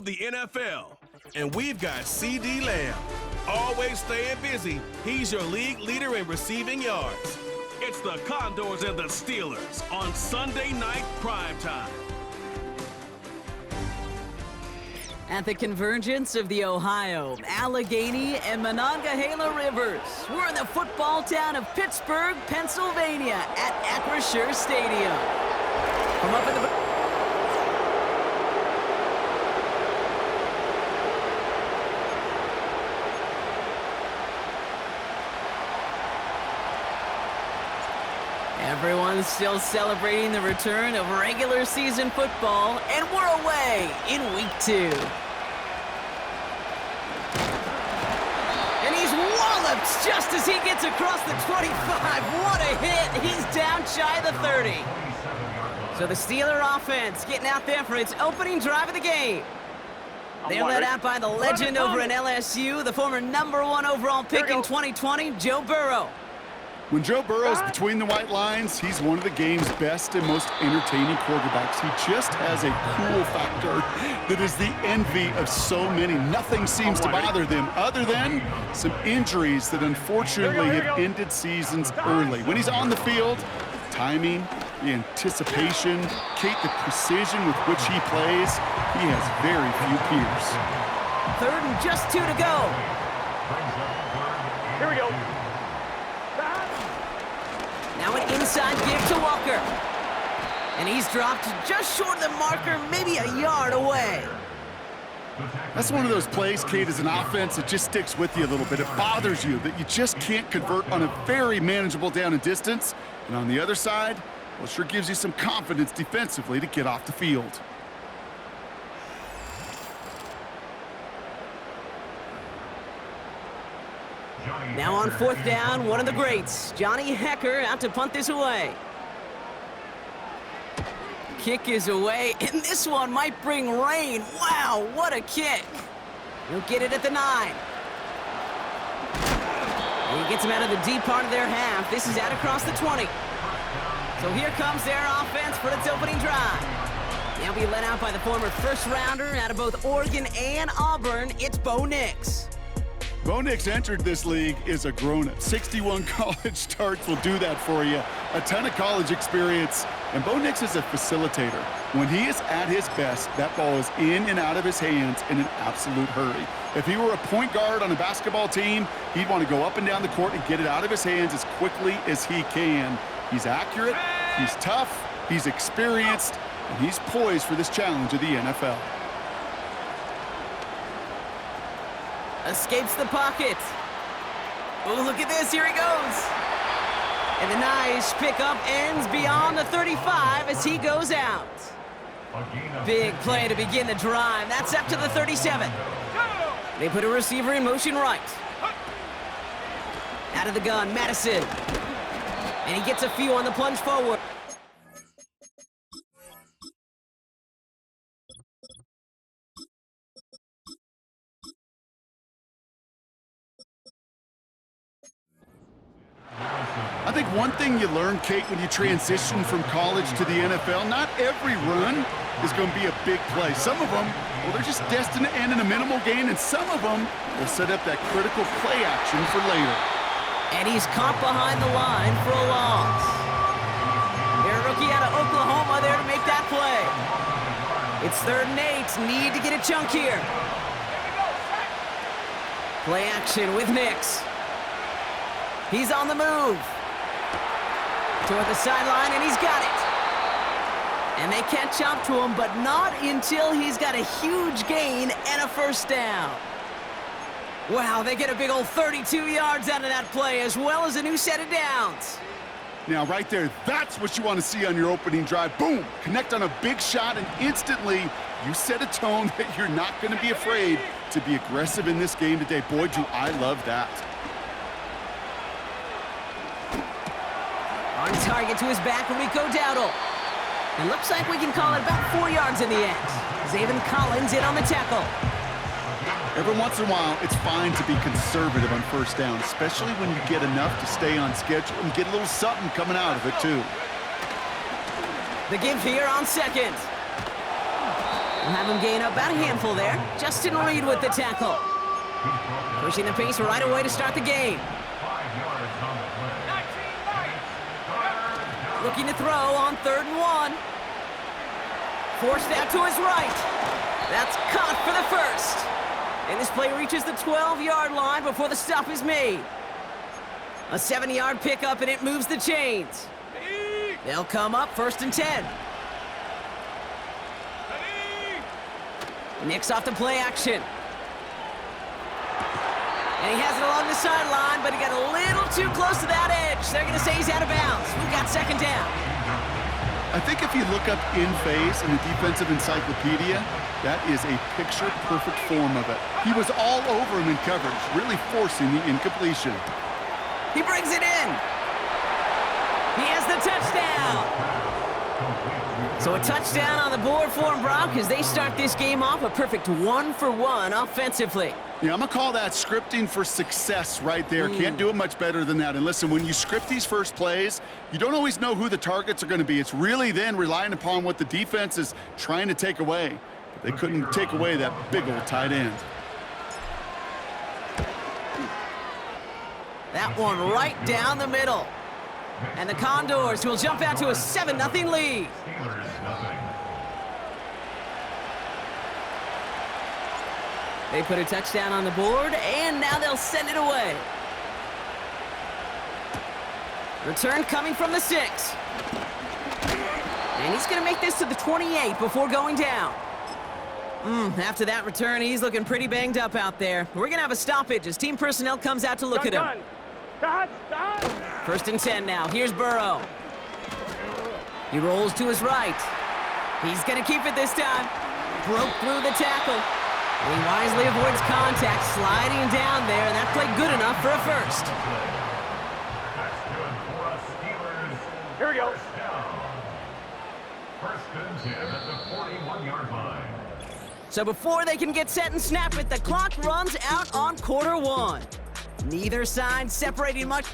The NFL, and we've got C.D. Lamb. Always staying busy, he's your league leader in receiving yards. It's the Condors and the Steelers on Sunday Night Primetime. At the convergence of the Ohio, Allegheny, and Monongahela Rivers, we're in the football town of Pittsburgh, Pennsylvania at Acrisure Stadium. From up in the... Everyone's still celebrating the return of regular season football, and we're away in week 2. And he's walloped just as he gets across the 25. What a hit! He's down shy of the 30. So the Steeler offense getting out there for its opening drive of the game. They're led out by the legend over in LSU, the former #1 overall pick in 2020, Joe Burrow. When Joe Burrow's between the white lines, he's one of the game's best and most entertaining quarterbacks. He just has a cool factor that is the envy of so many. Nothing seems to bother them other than some injuries that unfortunately have ended seasons early. When he's on the field, timing, the anticipation, Kate, the precision with which he plays, he has very few peers. 3rd and just 2 to go. Here we go. Now an inside give to Walker. And he's dropped just short of the marker, maybe a yard away. That's one of those plays, Kate, as an offense that just sticks with you a little bit. It bothers you that you just can't convert on a very manageable down and distance. And on the other side, well, it sure gives you some confidence defensively to get off the field. Now on 4th down, one of the greats, Johnny Hecker, out to punt this away. Kick is away, and this one might bring rain. Wow, what a kick. He'll get it at the 9. And he gets him out of the deep part of their half. This is out across the 20. So here comes their offense for its opening drive. They'll be led out by the former first-rounder out of both Oregon and Auburn. It's Bo Nix. Bo Nix entered this league as a grown-up. 61 college starts will do that for you. A ton of college experience. And Bo Nix is a facilitator. When he is at his best, that ball is in and out of his hands in an absolute hurry. If he were a point guard on a basketball team, he'd want to go up and down the court and get it out of his hands as quickly as he can. He's accurate, he's tough, he's experienced, and he's poised for this challenge of the NFL. Escapes the pocket. Oh, look at this. Here he goes. And the nice pickup ends beyond the 35 as he goes out. Big play to begin the drive. That's up to the 37. They put a receiver in motion right. Out of the gun, Madison. And he gets a few on the plunge forward. I think one thing you learn, Kate, when you transition from college to the NFL, not every run is going to be a big play. Some of them, well, they're just destined to end in a minimal gain, and some of them will set up that critical play action for later. And he's caught behind the line for a loss. Their rookie out of Oklahoma there to make that play. It's 3rd and 8. Need to get a chunk here. Play action with Nix. He's on the move. Toward the sideline, and he's got it. And they catch up to him, but not until he's got a huge gain and a 1st down. Wow, they get a big old 32 yards out of that play, as well as a new set of downs. Now, right there, that's what you want to see on your opening drive. Boom! Connect on a big shot, and instantly you set a tone that you're not going to be afraid to be aggressive in this game today. Boy, do I love that. On target to his back, Rico Dowdle. It looks like we can call it about 4 yards in the end. Zaven Collins in on the tackle. Every once in a while, it's fine to be conservative on 1st down, especially when you get enough to stay on schedule and get a little something coming out of it, too. The give here on 2nd. We'll have him gain up about a handful there. Justin Reed with the tackle. Pushing the pace right away to start the game. Looking to throw on 3rd and 1. Forced out to his right. That's caught for the first. And this play reaches the 12-yard line before the stop is made. A 7-yard pickup, and it moves the chains. They'll come up 1st and 10. Nick's off the play action. And he has it along the sideline, but he got a little too close to that edge. They're going to say he's out of bounds. We've got 2nd down. I think if you look up in phase in the defensive encyclopedia, that is a picture-perfect form of it. He was all over him in coverage, really forcing the incompletion. He brings it in. He has the touchdown. So a touchdown on the board for him, Brock, as they start this game off a perfect 1-for-1 offensively. Yeah, I'm going to call that scripting for success right there. Can't do it much better than that. And listen, when you script these first plays, you don't always know who the targets are going to be. It's really then relying upon what the defense is trying to take away. But they couldn't take away that big old tight end. That one right down the middle. And the Condors will jump out to a 7-0 lead. They put a touchdown on the board, and now they'll send it away. Return coming from the 6. And he's going to make this to the 28 before going down. After that return, he's looking pretty banged up out there. We're going to have a stoppage as team personnel comes out to look at him. 1st and 10 now. Here's Burrow. He rolls to his right. He's going to keep it this time. Broke through the tackle. And he wisely avoids contact, sliding down there, and that played good enough for a first. Here we go. 1st and 10 at the 41-yard line. So before they can get set and snap it, the clock runs out on quarter 1. Neither side separating much.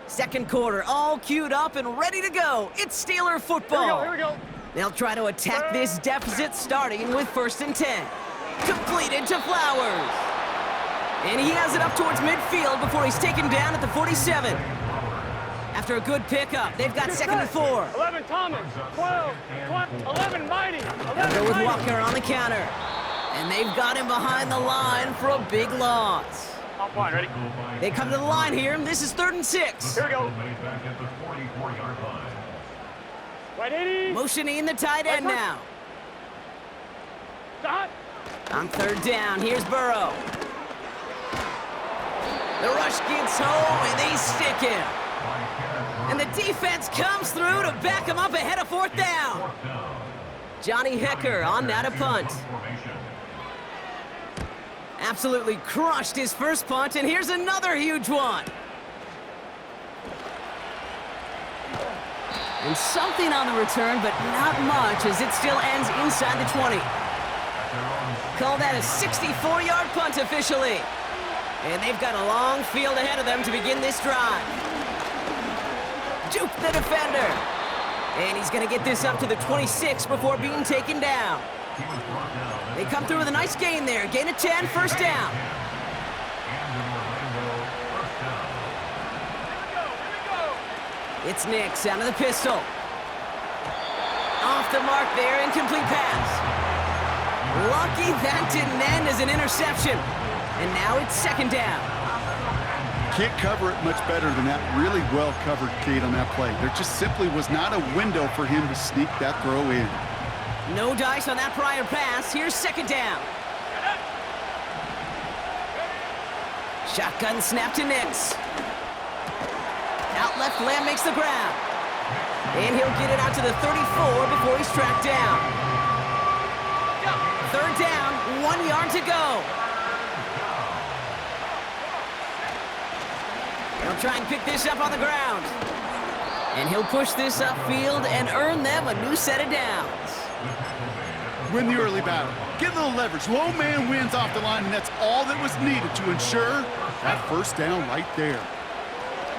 Second quarter, all queued up and ready to go. It's Steeler football. Here we go. They'll try to attack this deficit, starting with 1st and 10. Completed to Flowers. And he has it up towards midfield before he's taken down at the 47. After a good pickup, they've got 2nd and 4. 11 Thomas, 12, 11 Mighty, 11 They'll go with Mighty. Walker on the counter. And they've got him behind the line for a big loss. On point, ready? They come to the line here, and this is 3rd and 6. Here we go. Back at the 44-yard line. Right 80. Motioning the tight end now. Stop. On 3rd down, here's Burrow. The rush gets home, and they stick him. And the defense comes through to back him up ahead of 4th down. Johnny Hecker on that a punt. Absolutely crushed his first punt, and here's another huge one. And something on the return, but not much, as it still ends inside the 20. Call that a 64-yard punt officially. And they've got a long field ahead of them to begin this drive. Juke the defender. And he's going to get this up to the 26 before being taken down. They come through with a nice gain there. Gain of 10, 1st down. It's Nix out of the pistol. Off the mark there, incomplete pass. Lucky that didn't end as an interception. And now it's 2nd down. Can't cover it much better than that. Really well covered, Kate, on that play. There just simply was not a window for him to sneak that throw in. No dice on that prior pass. Here's 2nd down. Shotgun snap to Nix. Out left, Lamb makes the grab. And he'll get it out to the 34 before he's tracked down. 3rd down, 1 yard to go. He'll try and pick this up on the ground. And he'll push this upfield and earn them a new set of downs. Win the early battle. Get a little leverage. Low man wins off the line, and that's all that was needed to ensure that 1st down right there.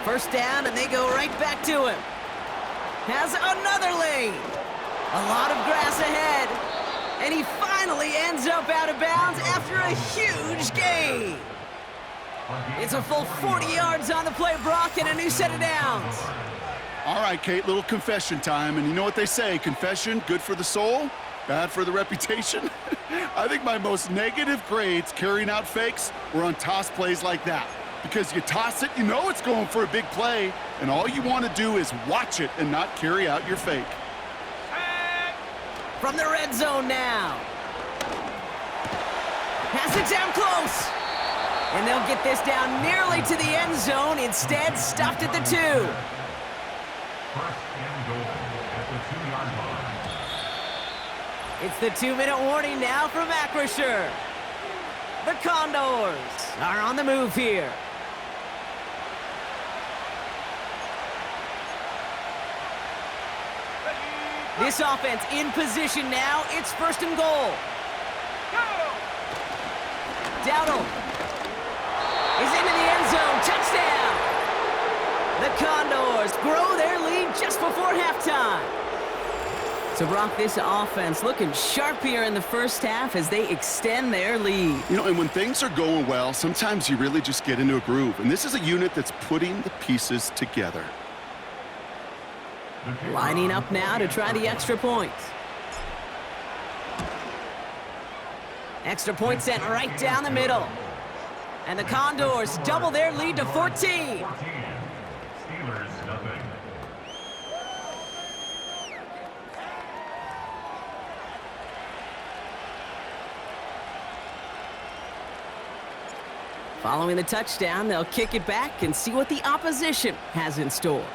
First down, and they go right back to him. Has another lane. A lot of grass ahead. And he finally ends up out of bounds after a huge gain. It's a full 40 yards on the play, Brock, and a new set of downs. All right, Kate, little confession time. And you know what they say, confession, good for the soul, bad for the reputation. I think my most negative grades carrying out fakes were on toss plays like that. Because you toss it, you know it's going for a big play, and all you want to do is watch it and not carry out your fake. From the red zone now. Pass it down close. And they'll get this down nearly to the end zone. Instead, stopped at the 2. First and goal at the 2-yard line. It's the 2-minute warning now from Acrisure. The Condors are on the move here. This offense in position now. It's first and goal. Dowdle is into the end zone. Touchdown! The Condors grow their lead just before halftime. So, Brock, this offense looking sharp here in the first half as they extend their lead. You know, and when things are going well, sometimes you really just get into a groove. And this is a unit that's putting the pieces together. Lining up now to try the extra point. Extra point sent right down the middle. And the Condors double their lead to 14. Steelers, nothing. Following the touchdown, they'll kick it back and see what the opposition has in store.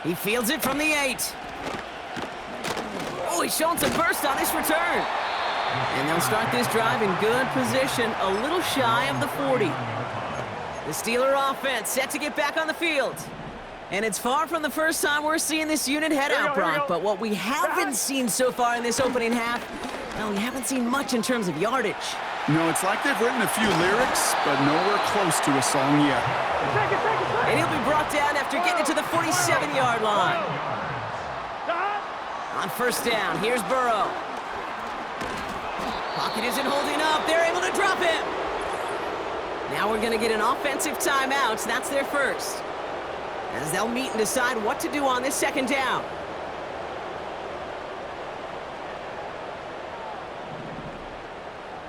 He fields it from the 8. Oh, he's showing some burst on his return. And they'll start this drive in good position, a little shy of the 40. The Steeler offense set to get back on the field. And it's far from the first time we're seeing this unit head out, Brock. But what we haven't seen so far in this opening half, well, we haven't seen much in terms of yardage. No, it's like they've written a few lyrics, but nowhere close to a song yet. And he'll be brought down after getting to the 47-yard line. On first down, here's Burrow. Pocket isn't holding up. They're able to drop him. Now we're going to get an offensive timeout. That's their first. As they'll meet and decide what to do on this second down.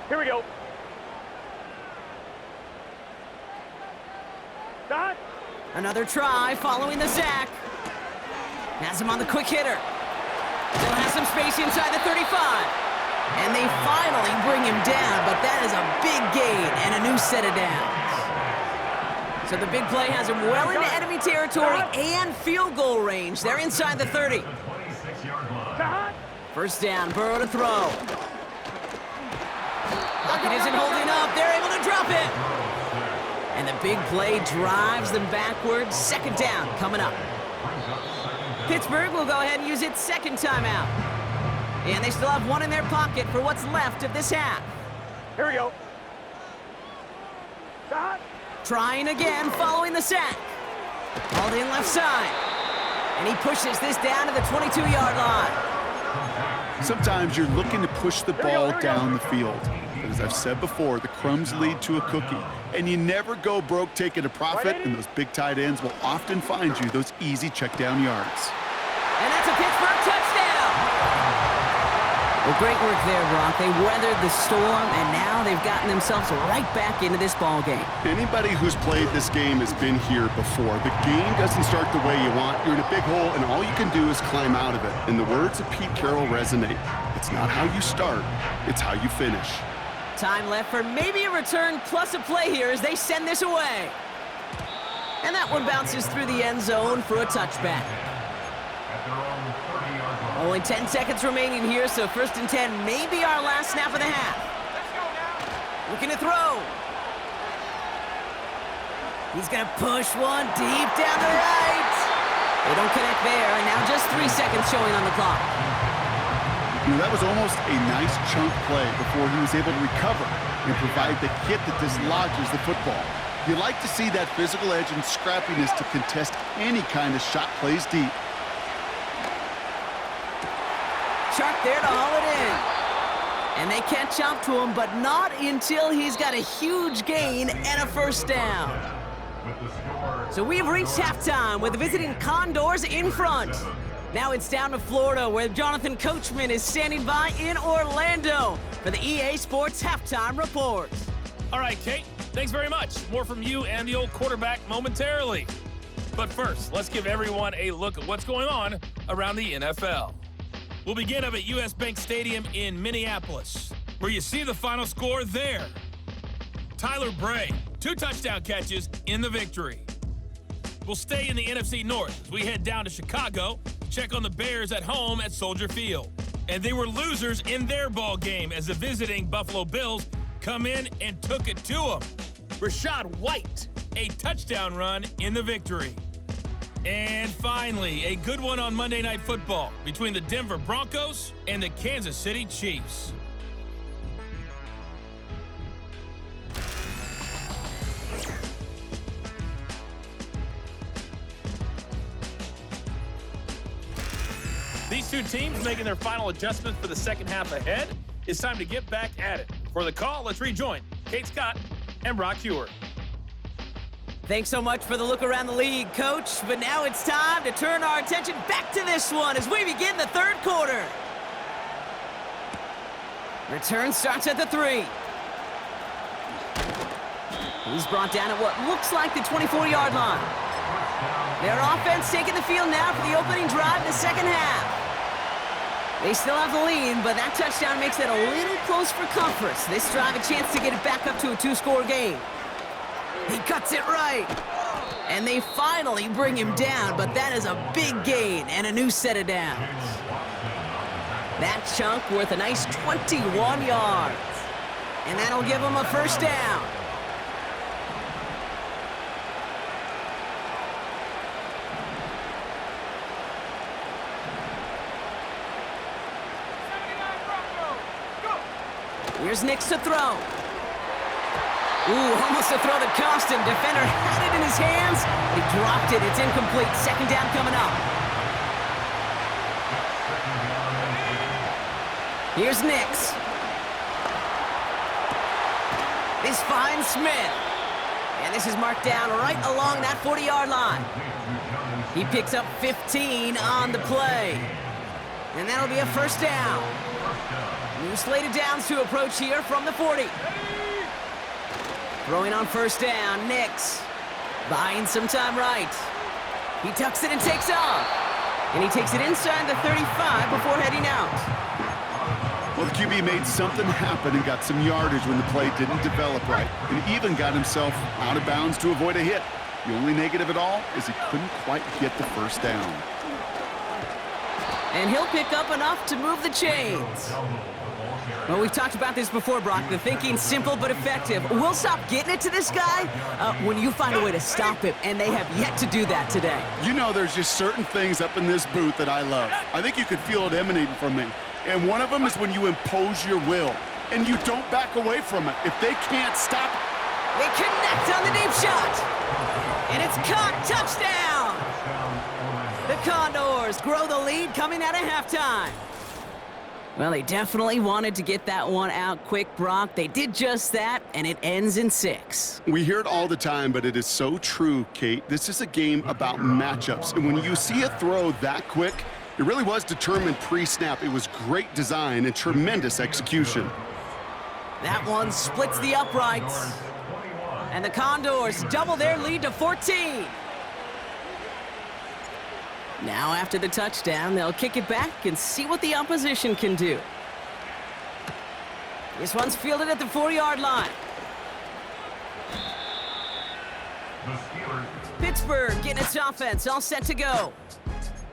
Here we go. Dot. Another try following the sack. Has him on the quick hitter. Still has some space inside the 35. And they finally bring him down, but that is a big gain and a new set of downs. So the big play has him well into enemy territory and field goal range. They're inside the 30. 26-yard line. Dot. First down, Burrow to throw. Pocket isn't holding up. They're able to drop it. And the big play drives them backwards. Second down coming up. Pittsburgh will go ahead and use its second timeout. And they still have one in their pocket for what's left of this half. Here we go. Dot. Trying again following the sack. Hauled in left side. And he pushes this down to the 22-yard line. Sometimes you're looking to push the ball down the field. But as I've said before, the crumbs lead to a cookie. And you never go broke taking a profit, and those big tight ends will often find you those easy check down yards. And that's a Pittsburgh touchdown. Well, great work there, Brock. They weathered the storm, and now they've gotten themselves right back into this ball game. Anybody who's played this game has been here before. The game doesn't start the way you want. You're in a big hole, and all you can do is climb out of it. And the words of Pete Carroll resonate. It's not how you start, it's how you finish. Time left for maybe a return plus a play here as they send this away. And that one bounces through the end zone for a touchback. At their own 30-yard line. Only 10 seconds remaining here, so first and 10 may be our last snap of the half. Looking to throw. He's going to push one deep down the right. They don't connect there, and now just 3 seconds showing on the clock. You know, that was almost a nice chunk play before he was able to recover and provide the hit that dislodges the football. You like to see that physical edge and scrappiness to contest any kind of shot plays deep. Sharp there to haul it in. And they catch up to him, but not until he's got a huge gain and a first down. So we've reached halftime with the visiting Condors in front. Now it's down to Florida, where Jonathan Coachman is standing by in Orlando for the EA Sports Halftime Report. All right, Kate, thanks very much. More from you and the old quarterback momentarily. But first, let's give everyone a look at what's going on around the NFL. We'll begin up at US Bank Stadium in Minneapolis, where you see the final score there. Tyler Bray, 2 touchdown catches in the victory. We'll stay in the NFC North as we head down to Chicago to check on the Bears at home at Soldier Field. And they were losers in their ball game as the visiting Buffalo Bills come in and took it to them. Rashad White, a touchdown run in the victory. And finally, a good one on Monday Night Football between the Denver Broncos and the Kansas City Chiefs. These two teams making their final adjustments for the second half ahead. It's time to get back at it. For the call, let's rejoin Kate Scott and Brock Hewer. Thanks so much for the look around the league, Coach. But now it's time to turn our attention back to this one as we begin the third quarter. Return starts at the 3. He's brought down at what looks like the 24-yard line. Their offense taking the field now for the opening drive in the second half. They still have the lead, but that touchdown makes it a little close for comfort. This drive a chance to get it back up to a 2-score game. He cuts it right. And they finally bring him down, but that is a big gain and a new set of downs. That chunk worth a nice 21 yards. And that'll give him a first down. Here's Nix to throw. Ooh, almost a throw that cost him. Defender had it in his hands, but he dropped it. It's incomplete. Second down coming up. Here's Nix. This finds Smith. And this is marked down right along that 40-yard line. He picks up 15 on the play. And that'll be a first down. New slated downs to approach here from the 40. Throwing on first down, Nix. Buying some time right. He tucks it and takes off. And he takes it inside the 35 before heading out. Well, the QB made something happen and got some yardage when the play didn't develop right. And even got himself out of bounds to avoid a hit. The only negative at all is he couldn't quite get the first down. And he'll pick up enough to move the chains. Well, we've talked about this before, Brock. The thinking's simple but effective. We'll stop getting it to this guy when you find a way to stop him, and they have yet to do that today. You know, there's just certain things up in this booth that I love. I think you could feel it emanating from me. And one of them is when you impose your will, and you don't back away from it. If they can't stop it. They connect on the deep shot. And it's caught. Touchdown! The Condors grow the lead coming out of halftime. Well, they definitely wanted to get that one out quick, Brock. They did just that, and it ends in 6. We hear it all the time, but it is so true, Kate. This is a game about matchups. And when you see a throw that quick, it really was determined pre-snap. It was great design and tremendous execution. That one splits the uprights. And the Condors double their lead to 14. Now after the touchdown, they'll kick it back and see what the opposition can do. This one's fielded at the 4-yard line. Pittsburgh getting its offense all set to go.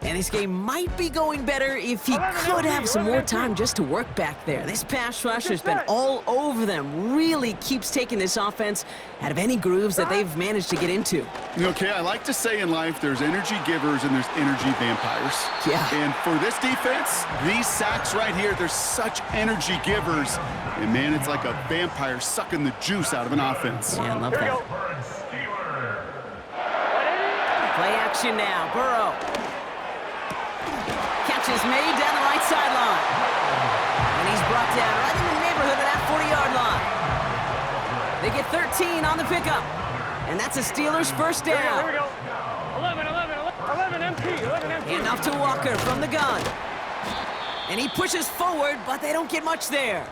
And this game might be going better if he could have some more time just to work back there. This pass rush has been all over them. Really keeps taking this offense out of any grooves that they've managed to get into. Okay, I like to say in life there's energy givers and there's energy vampires. Yeah. And for this defense, these sacks right here, they're such energy givers. And man, it's like a vampire sucking the juice out of an offense. Yeah, I love that. action now. Burrow. Catch is made down the right sideline. And he's brought down right in the neighborhood of that 40-yard line. They get 13 on the pickup. And that's a Steelers first down. Here we go. 11 empty. And off to Walker from the gun. And he pushes forward, but they don't get much there.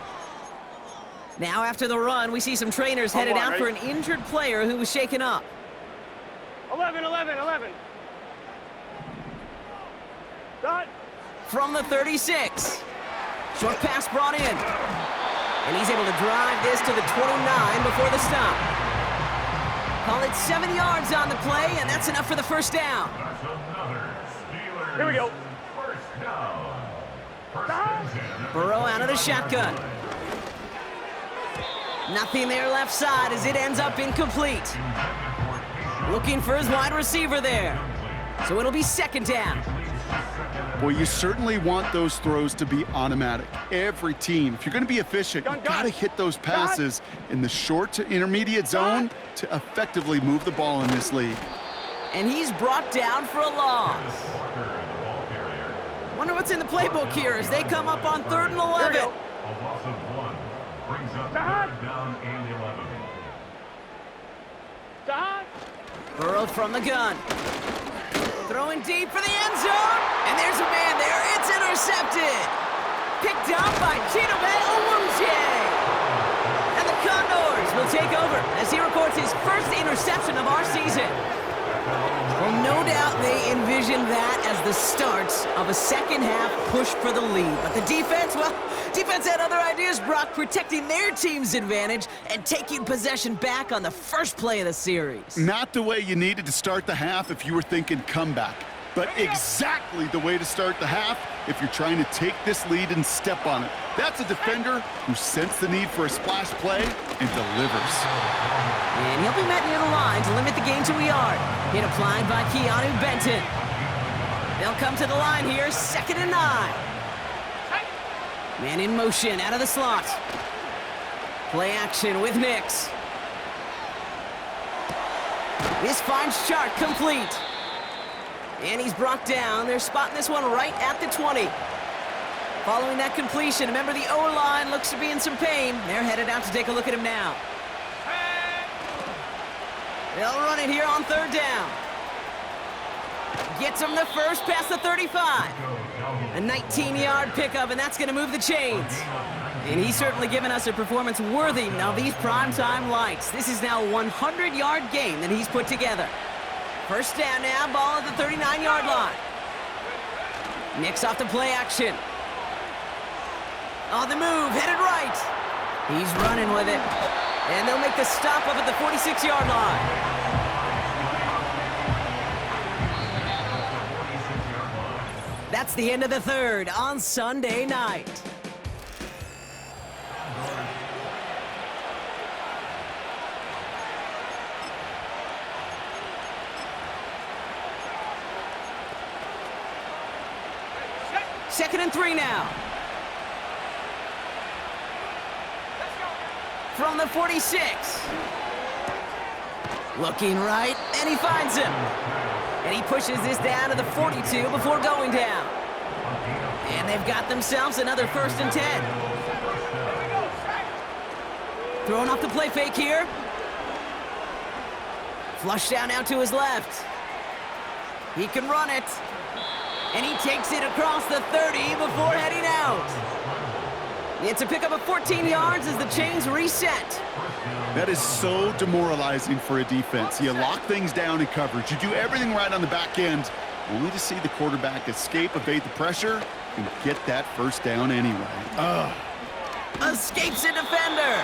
Now after the run, we see some trainers headed out for an injured player who was shaken up. 11. Dot. From the 36. Short pass brought in. And he's able to drive this to the 29 before the stop. Call it 7 yards on the play, and that's enough for the first down. That's another Steelers. Here we go. First down. Burrow out of the shotgun. Nothing there left side as it ends up incomplete. Looking for his wide receiver there. So it'll be second down. Boy, you certainly want those throws to be automatic. Every team, if you're going to be efficient, you've got to hit those passes in the short to intermediate zone to effectively move the ball in this league. And he's brought down for a loss. Wonder what's in the playbook here as they come up on 3rd and 11. A loss of 1 brings up third down and 11. Dot. Burrow from the gun. Throwing deep for the end zone. And there's a man there. It's intercepted. Picked up by Chidobe Awuzie. And the Condors will take over as he records his first interception of our season. Well, no doubt they envisioned that as the start of a second-half push for the lead. But the defense, well, defense had other ideas, Brock, protecting their team's advantage and taking possession back on the first play of the series. Not the way you needed to start the half if you were thinking comeback, but exactly the way to start the half if you're trying to take this lead and step on it. That's a defender who sensed the need for a splash play and delivers. And he'll be met near the line to limit the gain to a yard. Hit applied by Keanu Benton. They'll come to the line here, 2nd and 9. Man in motion out of the slot. Play action with Nix. This finds Chark complete. And he's brought down. They're spotting this one right at the 20. Following that completion, remember the O-line looks to be in some pain. They're headed out to take a look at him now. They'll run it here on 3rd down. Gets him the first past the 35. A 19-yard pickup, and that's going to move the chains. And he's certainly given us a performance worthy of these primetime lights. This is now a 100-yard game that he's put together. First down now, ball at the 39-yard line. Nix off the play action. On the move, headed right. He's running with it. And they'll make the stop up at the 46-yard line. That's the end of the 3rd on Sunday night. Second and 3 now. From the 46. Looking right, and he finds him. And he pushes this down to the 42 before going down. And they've got themselves another 1st and 10. Throwing off the play fake here. Flush down now to his left. He can run it. And he takes it across the 30 before heading out. It's a pickup of 14 yards as the chains reset. That is so demoralizing for a defense. You lock things down in coverage. You do everything right on the back end, only to see the quarterback escape, evade the pressure, and get that first down anyway. Escapes a defender.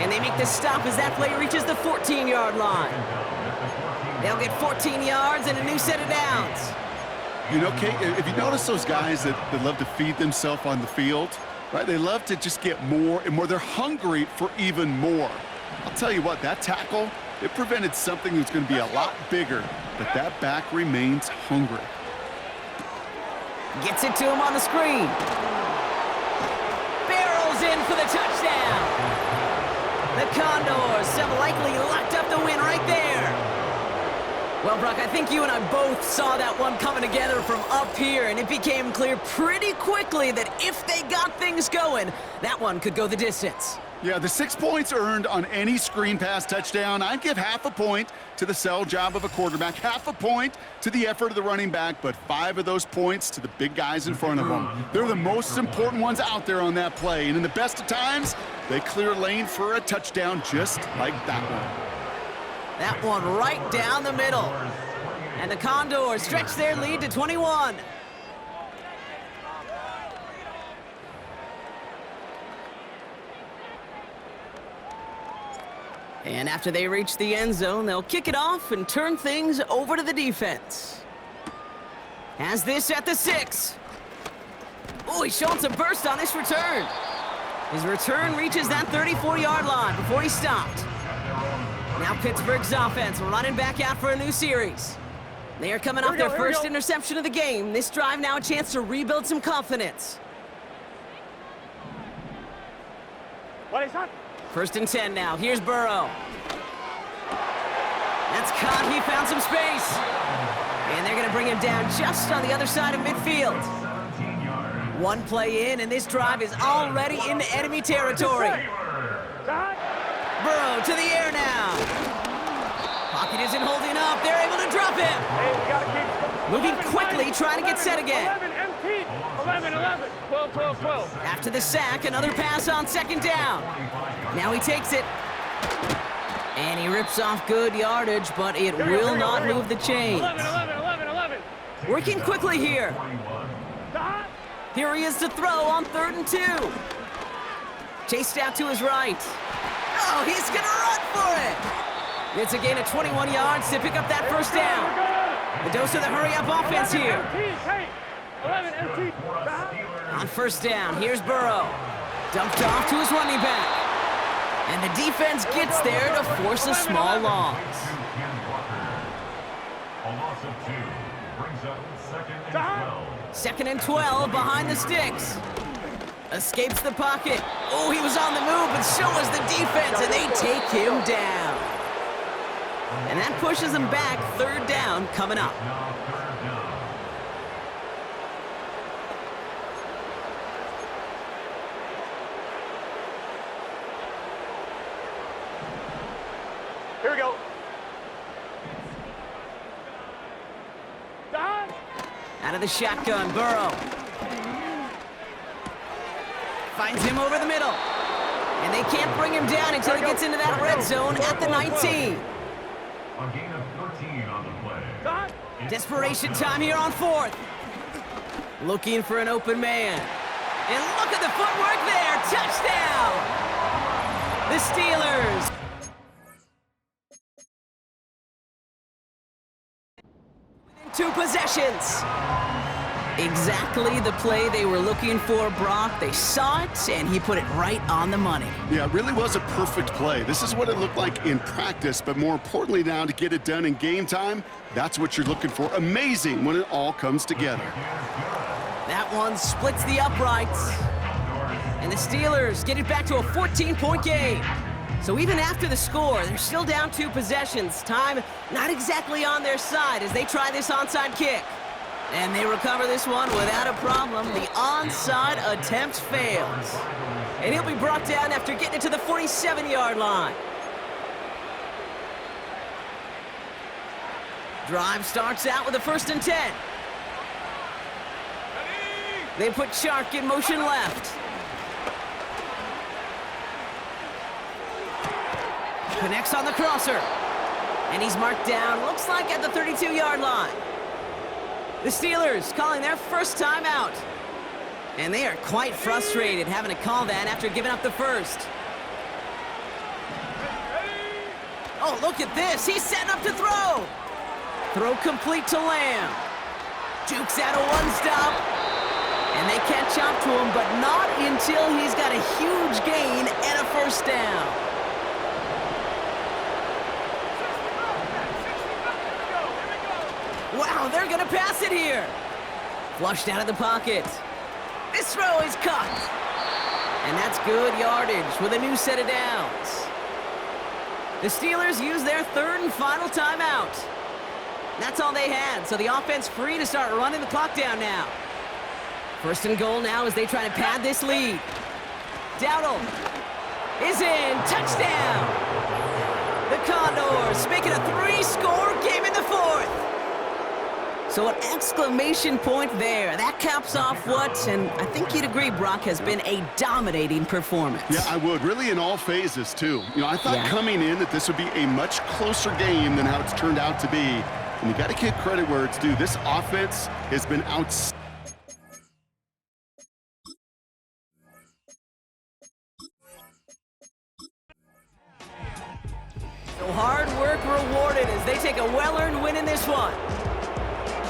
And they make the stop as that play reaches the 14-yard line. They'll get 14 yards and a new set of downs. You know, Kate, if you notice those guys that love to feed themselves on the field, right? They love to just get more and more. They're hungry for even more. I'll tell you what, that tackle, it prevented something that's going to be a lot bigger, but that back remains hungry. Gets it to him on the screen. Barrels in for the touchdown. The Condors have likely locked up the win right there. Well, Brock, I think you and I both saw that one coming together from up here, and it became clear pretty quickly that if they got things going, that one could go the distance. Yeah, the 6 points earned on any screen pass touchdown. I'd give half a point to the sell job of a quarterback, half a point to the effort of the running back, but 5 of those points to the big guys in front of them. They're the most important ones out there on that play, and in the best of times, they clear lane for a touchdown just like that one. That one right down the middle. And the Condors stretch their lead to 21. And after they reach the end zone, they'll kick it off and turn things over to the defense. Has this at the 6. Oh, he's showing some burst on this return. His return reaches that 34-yard line before he stopped. Now Pittsburgh's offense running back out for a new series. They are coming off their first interception of the game. This drive now a chance to rebuild some confidence. First and 10 now. Here's Burrow. That's caught. He found some space. And they're going to bring him down just on the other side of midfield. One play in, and this drive is already into enemy territory. Burrow to the air now. Pocket isn't holding up. They're able to drop him. Moving quickly, trying to get set again. 11, 12. After the sack, another pass on second down. Now he takes it. And he rips off good yardage, but it will not move the chains. 11. Working quickly here. Here he is to throw on 3rd and 2. Chased out to his right. Oh, he's going to run for it. It's a gain of 21 yards to pick up that first down. The dose of the hurry-up offense here. On first down, here's Burrow. Dumped off to his running back. And the defense gets there to force a small loss. A loss of 2 brings up 2nd and 12. 2nd and 12 behind the sticks. Escapes the pocket. Oh, he was on the move, but so was the defense, and they take him down. And that pushes him back. 3rd down coming up. Now 3rd down. Here we go. Out of the shotgun, Burrow. Finds him over the middle. And they can't bring him down until he gets into that red zone at the 19. A gain of 13 on the play. Desperation time here on 4th. Looking for an open man. And look at the footwork there. Touchdown! The Steelers. Within 2 possessions. Exactly the play they were looking for, Brock. They saw it, and he put it right on the money. Yeah, it really was a perfect play. This is what it looked like in practice, but more importantly now, to get it done in game time, that's what you're looking for. Amazing when it all comes together. That one splits the uprights. And the Steelers get it back to a 14-point game. So even after the score, they're still down 2 possessions. Time not exactly on their side as they try this onside kick. And they recover this one without a problem. The onside attempt fails. And he'll be brought down after getting it to the 47-yard line. Drive starts out with a 1st and 10. They put Shark in motion left. Connects on the crosser. And he's marked down, looks like at the 32-yard line. The Steelers calling their first timeout. And they are quite frustrated having to call that after giving up the first. Oh, look at this. He's setting up to throw. Throw complete to Lamb. Jukes out a one-stop. And they catch up to him, but not until he's got a huge gain and a first down. Wow, they're going to pass it here. Flushed out of the pocket. This throw is caught. And that's good yardage with a new set of downs. The Steelers use their 3rd and final timeout. That's all they had, so the offense free to start running the clock down now. First and goal now as they try to pad this lead. Dowdle is in. Touchdown! The Condors make it a 3-score game in the fourth. So an exclamation point there. That caps off what, and I think you'd agree, Brock, has been a dominating performance. Yeah, I would. Really in all phases, too. You know, I thought coming in that this would be a much closer game than how it's turned out to be. And you got to give credit where it's due. This offense has been outstanding. So hard work rewarded as they take a well-earned win in this one.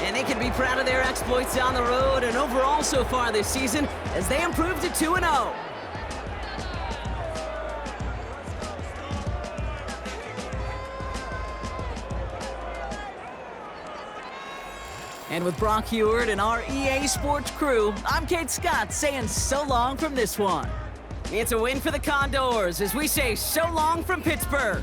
And they can be proud of their exploits on the road and overall so far this season as they improve to 2-0. And with Brock Heward and our EA Sports crew, I'm Kate Scott saying so long from this one. It's a win for the Condors as we say so long from Pittsburgh.